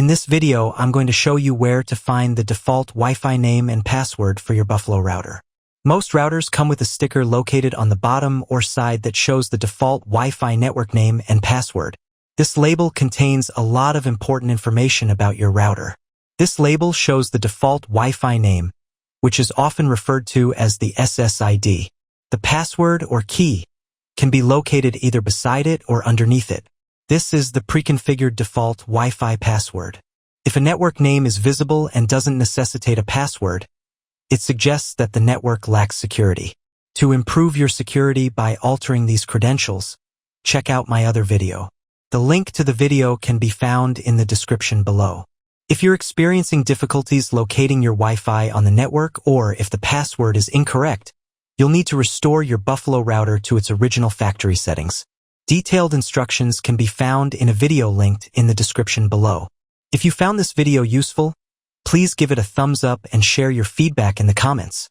In this video, I'm going to show you where to find the default Wi-Fi name and password for your Buffalo router. Most routers come with a sticker located on the bottom or side that shows the default Wi-Fi network name and password. This label contains a lot of important information about your router. This label shows the default Wi-Fi name, which is often referred to as the SSID. The password or key can be located either beside it or underneath it. This is the pre-configured default Wi-Fi password. If a network name is visible and doesn't necessitate a password, it suggests that the network lacks security. To improve your security by altering these credentials, check out my other video. The link to the video can be found in the description below. If you're experiencing difficulties locating your Wi-Fi on the network or if the password is incorrect, you'll need to restore your Buffalo router to its original factory settings. Detailed instructions can be found in a video linked in the description below. If you found this video useful, please give it a thumbs up and share your feedback in the comments.